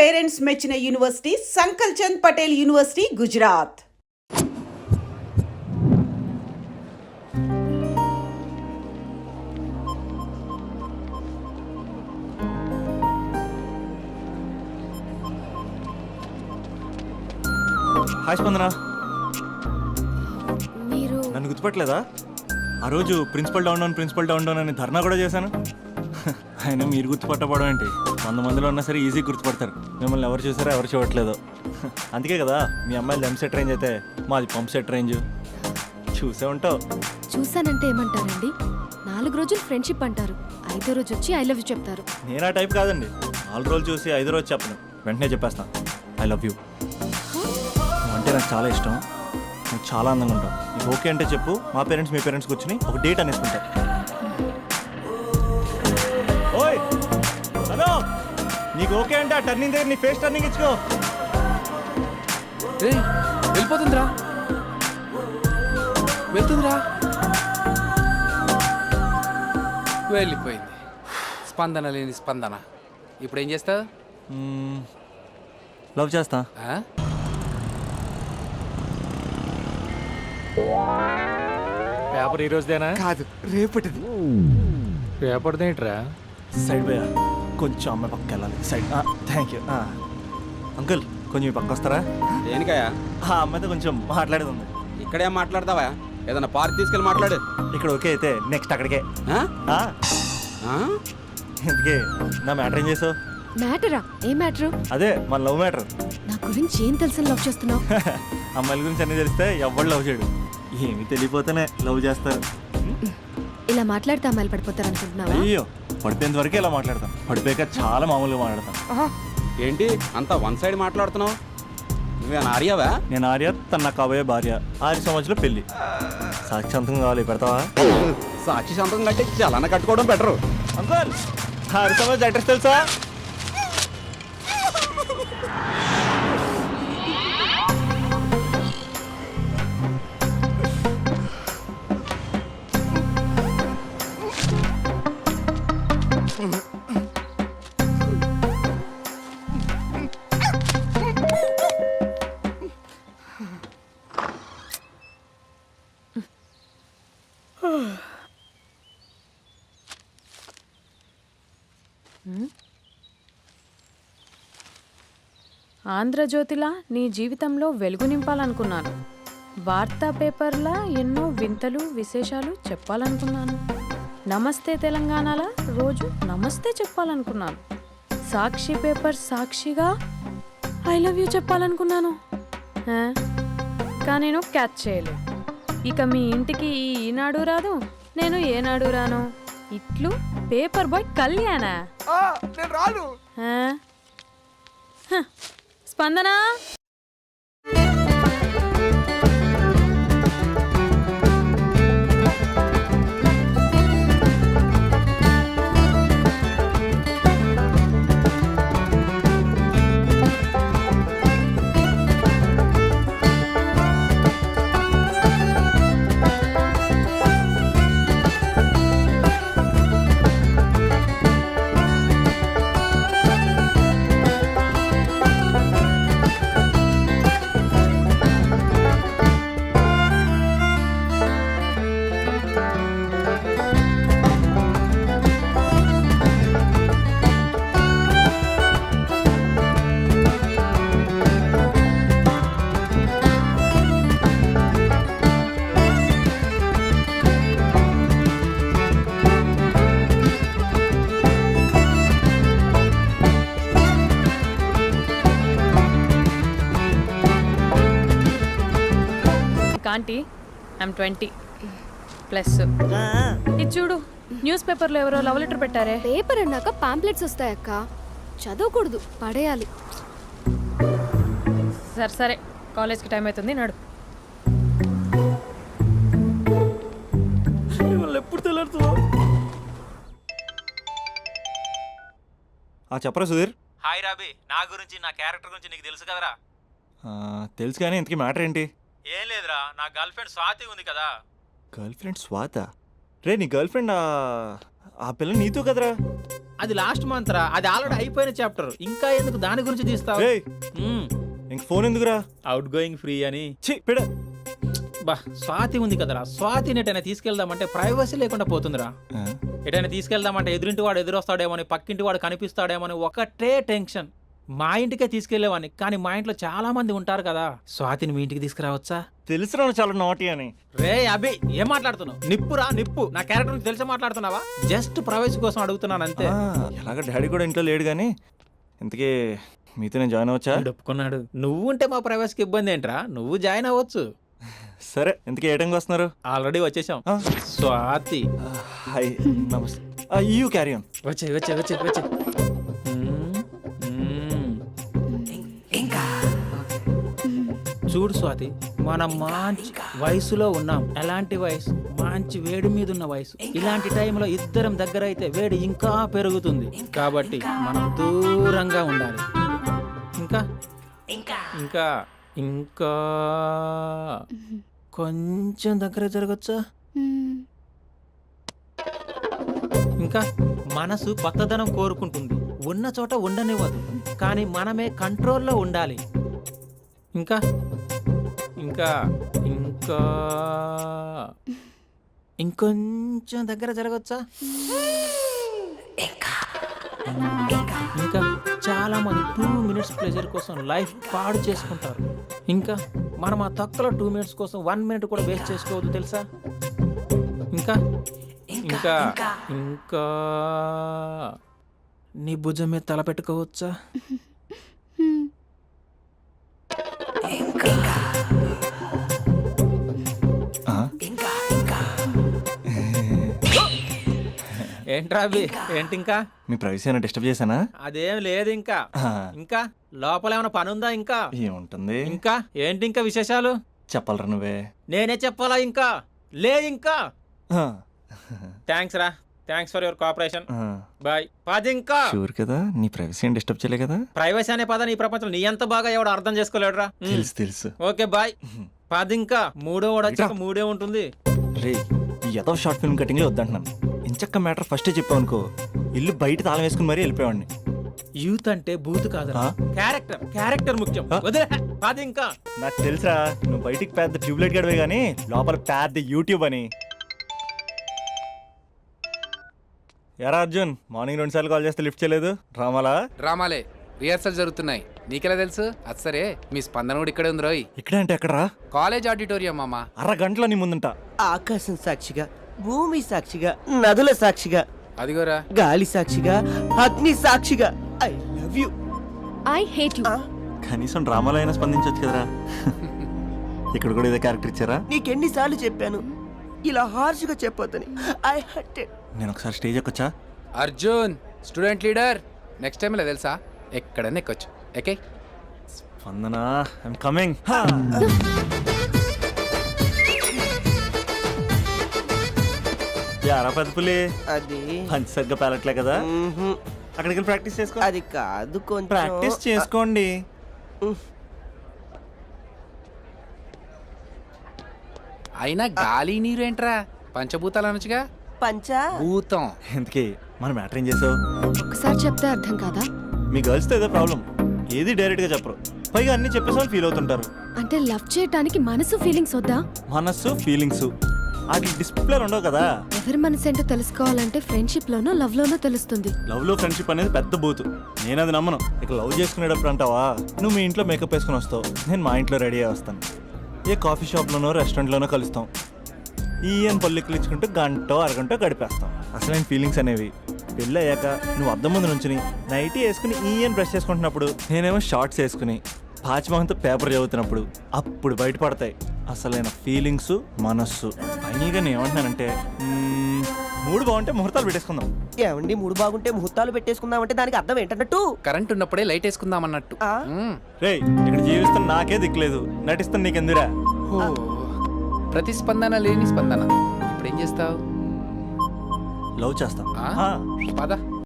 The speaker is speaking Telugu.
పేరెంట్స్ మెచ్చిన university Sankalchand Patel university, Gujarat. Hi Spandana, మీరు నన్ను గుర్తుపట్టలేదా? ఆ రోజు ప్రిన్సిపల్ డౌన్ డౌన్ అని ధర్నా కూడా చేశాను. ఆయన మీరు గుర్తుపట్టపడం ఏంటి? 100 మందిలో ఉన్నా సరే ఈజీ గుర్తుపడతారు. మిమ్మల్ని ఎవరు చూసారో ఎవరు చూడట్లేదు. అందుకే కదా మీ అమ్మాయిలు ఎం సెట్ రేంజ్ అయితే మాది పంప్ సెట్ రేంజ్. చూసే ఉంటావు. చూసానంటే ఏమంటారండి? 4 రోజులు ఫ్రెండ్షిప్ అంటారు, 5వ రోజు వచ్చి ఐ లవ్ యూ చెప్తారు. నేను ఆ టైప్ కాదండి. 4 రోజులు చూసి 5వ రోజు చెప్పను, వెంటనే చెప్పేస్తాను ఐ లవ్ యూ. అంటే నాకు చాలా ఇష్టం, నువ్వు చాలా అందంగా ఉంటావు. నీకు ఓకే అంటే చెప్పు, మా పేరెంట్స్ మీ పేరెంట్స్ కూర్చుని ఒక డేట్ అనేసుకుంటారు. ఓయ్ హలో, నీకు ఓకే అంటే ఆ టర్నింగ్ దగ్గర నీ ఫేస్ టర్నింగ్ ఇచ్చుకో. వెళ్ళిపోతుందిరా, వెళ్తుందిరా, వెళ్ళిపోయింది. స్పందన లేని స్పందన. ఇప్పుడు ఏం చేస్తావు? లవ్ చేస్తా. పేపర్ ఈ రోజుదేనా? కాదు, రేపటిది. పేపర్దేంట్రా? సైడ్ పోయా, కొంచెం అమ్మాయి పక్కకి వెళ్ళాలి. సైడ్. Thank you. అంకుల్, కొంచెం మీ పక్క వస్తారా? దేనికయ్యా? ఆ అమ్మాయితో కొంచెం మాట్లాడేది ఉంది. ఇక్కడేం మాట్లాడతావా? ఏదైనా పార్క్ తీసుకెళ్ళి మాట్లాడు. ఇక్కడ ఓకే అయితే నెక్స్ట్ అక్కడికే. ఆ? ఆ? ఎందుకే నా మ్యాటర్ ఏం చేసావు? మ్యాటరా? ఏ మ్యాటరు? అదే మన లవ్ మ్యాటర్. నా గురించి ఏం తెలుసు లవ్ చేస్తున్నావు? అమ్మాయిల గురించి అన్నీ తెలిస్తే ఎవడు లవ్ చేయడు. ఏమి తెలియపోతేనే లవ్ చేస్తారు. ఇలా మాట్లాడితే అమ్మాయిలు పడిపోతారు అనుకుంటున్నావా? అయ్యో, పడిపోయేంత వరకే ఇలా మాట్లాడతాం, పడిపోయాక చాలా మామూలుగా మాట్లాడతాం. ఏంటి అంతా వన్ సైడ్ మాట్లాడుతున్నావు? నువ్వేనా ఆర్యావా? నేను ఆర్య, తన నా కాబోయే భార్య. 6 సంవత్సరాలు పెళ్లి. సాక్షాంతం కావాలి, పెడతావా? సాక్షి సంతకం కంటే చలన కట్టుకోవడం బెటరు. అంకుల్, 6 సంవత్సరాలు అడ్రస్ తెలుసా? ఆంధ్రజ్యోతిలా నీ జీవితంలో వెలుగు నింపాలనుకున్నాను. వార్తా పేపర్లా ఎన్నో వింతలు విశేషాలు చెప్పాలనుకున్నాను. నమస్తే తెలంగాణలా రోజు నమస్తే చెప్పాలనుకున్నాను. సాక్షి పేపర్ సాక్షిగా ఐ లవ్ యూ చెప్పాలనుకున్నాను. కానీ నేను క్యాచ్ చేయలేదు. ఇక మీ ఇంటికి ఈనాడు రాదు, నేను ఏనాడు రాను. ఇట్లు పేపర్ బాయ్ కళ్యాణా? స్పందన, ఆంటీ ఐమ్ 20+. ఇది చూడు, న్యూస్ పేపర్లో ఎవరో లవ్ లెటర్ పెట్టారే. పేపర్ అన్నాక పాంప్లెట్స్ వస్తాయక్క, చదవకూడదు, పడేయాలి. సరే సరే, కాలేజ్కి టైం అవుతుంది, నడు. ఎప్పుడు తెలుస్తుందో. చెప్పరా సుధీర్? హాయ్ రాబీ, నా గురించి నా క్యారెక్టర్ గురించి నీకు తెలుసు కదరా? తెలుసు, కానీ ఇంతకీ మ్యాటర్ ఏంటి? ఏం లేదురా, నా గర్ల్ ఫ్రెండ్ స్వాతి ఉంది కదా. గర్ల్ ఫ్రెండ్ స్వాత? రే, నీ గర్ల్ ఫ్రెండ్ ఆ పిల్ల నీతో కదరా? అది లాస్ట్ మంత్ రా, అది ఆల్రెడీ అయిపోయిన చాప్టర్. ఇంకా ఎందుకు దాని గురించి తీస్తావు? రేయ్ ఇంక ఫోన్ ఎందుకురా? అవుట్ గోయింగ్ ఫ్రీ అని. ఛీ పిడ. బా స్వాతి ఉంది కదరా, స్వాతిని ఎటైనా తీసుకెళ్దామంటే ప్రైవసీ లేకుండా పోతుందిరా. ఆ, ఎటైనా తీసుకెళ్దామంటే ఎదురింటి వాడు ఎదురొస్తాడేమోని, పక్కింటి వాడు కనిపిస్తాడేమోని ఒకటే టెన్షన్. మా ఇంటికే తీసుకెళ్లేవాడిని, కానీ మా ఇంట్లో చాలా మంది ఉంటారు కదా. స్వాతిని మీ ఇంటికి తీసుకురావచ్చా? తెలుసురా నువ్వు చాలా నాటి అని. రే అభి, ఏం మాట్లాడుతున్నావు? నిప్పురా నిప్పు. నా క్యారెక్టర్ గురించి తెలిసి మాట్లాడుతున్నావా? జస్ట్ ప్రైవసీ కోసం అడుగుతున్నాను అంతే. ఆ, ఎలాగ డాడీ కూడా ఇంట్లో లేడు కానీ ఇంతకీ మీతో నేను జాయిన్ అవ్వచ్చా? వీడు ఒప్పుకున్నాడు. నువ్వు ఉంటే మా ప్రైవసీకి ఇబ్బంది ఏంట్రా? నువ్వు జాయిన్ అవ్వచ్చు. సరే ఇంతకీ ఏ టైంకి వస్తున్నారు? ఆల్రెడీ వచ్చేసాం. ఆ. స్వాతి హాయ్ నమస్తే. You carry on. వచ్చే వచ్చే వచ్చే వచ్చే. చూడు స్వాతి, మనం మంచి వయసులో ఉన్నాం. ఎలాంటి వయసు? మంచి వేడి మీద ఉన్న వయసు. ఇలాంటి టైంలో ఇద్దరం దగ్గర అయితే వేడి ఇంకా పెరుగుతుంది. కాబట్టి మనం దూరంగా ఉండాలి. ఇంకా ఇంకా ఇంకా కొంచెం దగ్గర జరగచ్చా? ఇంకా మనసు కొత్తదనం కోరుకుంటుంది. ఉన్న చోట ఉండనివ్వదు, కానీ మనమే కంట్రోల్లో ఉండాలి. ఇంకా ఇంకా ఇంకా ఇంకొంచెం దగ్గర జరగచ్చా? ఇంకా చాలా మంది 2 minutes ప్లెజర్ కోసం లైఫ్ పాడు చేసుకుంటారు. ఇంకా మనం ఆ తక్కువ 2 minutes కోసం 1 minute కూడా వేస్ట్ చేసుకోవద్దు తెలుసా? ఇంకా ఇంకా ఇంకా నీ భుజం మీద తల పెట్టుకోవచ్చా? ఏంట్రా అవి? ఏంటి ఇంకా? మీ ప్రైవసీ అయినా డిస్టర్బ్ చేశానా? అదేం లేదు. ఇంకా ఇంకా లోపల ఏమైనా పని ఉందా? ఇంకా ఏముంటుంది? ఇంకా ఏంటి ఇంకా విశేషాలు? చెప్పాలరా నువ్వే. నేనే చెప్పాలా? ఇంకా లేదు. ఇంకా ఆ, థ్యాంక్స్ రా, థ్యాంక్స్ ఫర్ యువర్ కోఆపరేషన్. ఆ. బాయ్. పది. ఇంకా షూర్ కదా నీ ప్రైవసీ ఏం డిస్టర్బ్ చేయలే కదా? ప్రైవసీ అనే పదాన్ని ఈ ప్రపంచంలో నీ ఎంత బాగా ఎవడు అర్థం చేసుకోలేడురా. తెలుసు తెలుసు. Okay bye. పది. ఇంకా మూడో వాడు వచ్చాక మూడే ఉంటుంది. రే ఈ ఏదో షార్ట్ ఫిల్మ్ కటింగ్లో వద్దంటున్నాను. ఇంచక్క మ్యాటర్ ఫస్టే చెప్పావు అనుకో, ఇల్లు బయట తాళం వేసుకుని మరీ వెళ్ళిపోయాడిని. యూత్ అంటే బూత్ కాదు, ఆ? క్యారెక్టర్. క్యారెక్టర్ ముఖ్యం. ఆ? వదిలే. పది. ఇంకా నాకు తెలుసా నువ్వు బయటికి పెద్ద ట్యూబ్లైట్ గడవే కానీ లోపల పెద్ద యూట్యూబ్ అని. ఎరా అర్జున్, మార్నింగ్ 2 సార్లు కాల్ చేస్తే లిఫ్ట్ చేయలేదు. రామాలా? డ్రామాలే రిహార్సల్ జరుగుతున్నాయి. నీకెలా తెలుసు? అది సరే, మీ స్పందన కూడా ఇక్కడే ఉంది రోయ్. ఇక్కడే అంటే ఎక్కడరా? కాలేజ్ ఆడిటోరియం మామా. అరగంటలో నీ ముందుంటా. ఆకాశం సాక్షిగా, భూమి సాక్షిగా, నదుల సాక్షిగా, అదిగోరా. గాలి సాక్షిగా, అగ్ని సాక్షిగా, I love you. I hate you. కనీసం డ్రామాలో అయినా స్పందించవచ్చు కదరా. ఇక్కడ కూడా ఇదే క్యారెక్టర్ ఇచ్చారా? నీకెన్నిసార్లు చెప్పాను ఇలా హార్ష్గా చెప్పొద్దని. I hurted. నేను ఒకసారి స్టేజ్ ఎక్కొచ్చా? Arjun student leader. Next time ఇలా తెలుసా, ఎక్కడన్నా ఎక్కొచ్చు. Okay Spandana, I'm coming. యారా పెద్ద పులి, అది పంచి సరిగ్గా పేలట్లే కదా? మ్మ్హ్. అక్కడికి వెళ్ళి ప్రాక్టీస్ చేసుకో. అది కాదు, కొంచెం ప్రాక్టీస్ చేసుకోండి. అయినా గాలి నీరు ఏంట్రా? పంచభూతాలు అనొచ్చుగా. పంచా భూతం. ఇంతకీ మన మ్యాటర్ ఏం చేసావు? ఒకసారి చెప్తే అర్థం కాదా? మీ గర్ల్స్తో ఏదో ప్రాబ్లం, ఏది డైరెక్ట్గా చెప్పరు, పైగా అన్ని చెప్పేసి వాళ్ళు ఫీల్ అవుతుంటారు. అంటే లవ్ చేయడానికి మనసు ఫీలింగ్స్ వద్దా? మనస్సు ఫీలింగ్స్ అది డిస్ప్లే ఉండవు కదా. ఎవరి మనసు ఏంటో తెలుసుకోవాలంటే ఫ్రెండ్షిప్ లోనో లవ్ లోనో తెలుస్తుంది. లవ్ లో ఫ్రెండ్షిప్ అనేది పెద్ద బూతు. నేను అది నమ్మను. ఇక లవ్ చేసుకునేటప్పుడు అంటావా, నువ్వు మీ ఇంట్లో మేకప్ వేసుకుని వస్తావు, నేను మా ఇంట్లో రెడీ అయ్యి వస్తాను. ఏ కాఫీ షాప్లోనో రెస్టారెంట్లోనో కలుస్తాం. ఈయన పల్లెక్కులు ఇచ్చుకుంటూ గంటో అరగంటో గడిపేస్తాం. అసలైన ఫీలింగ్స్ అనేవి పెళ్ళి అయ్యాక నువ్వు అద్దం ముందు నుంచుని నైటీ వేసుకుని ఈయన బ్రష్ చేసుకుంటున్నప్పుడు, నేనేమో షార్ట్స్ వేసుకుని పాచిమహంతో పేపర్ చదువుతున్నప్పుడు అప్పుడు బయటపడతాయి అసలైన ఫీలింగ్స్, మనస్సు. ఫైనల్గా నేను ఏమంటున్నానంటే, మూడు బాగుంటే ముహూర్తాలు పెట్టేసుకుందాం. ఏమండి, మూడు బాగుంటే ముహూర్తాలు పెట్టేసుకుందాం అంటే దానికి అర్థం ఏంటన్నట్టు? కరెంట్ ఉన్నప్పుడే లైట్ వేసుకుందాం అన్నట్టు. ఆ? రేయ్ ఇక్కడ జీవిస్తున్న నాకే దిక్కులేదు, నటిస్తున్న నీకెందురా? ప్రతిస్పందన లేని స్పందన. ఇప్పుడు ఏం చేస్తావు? లవ్ చేస్తా. పద.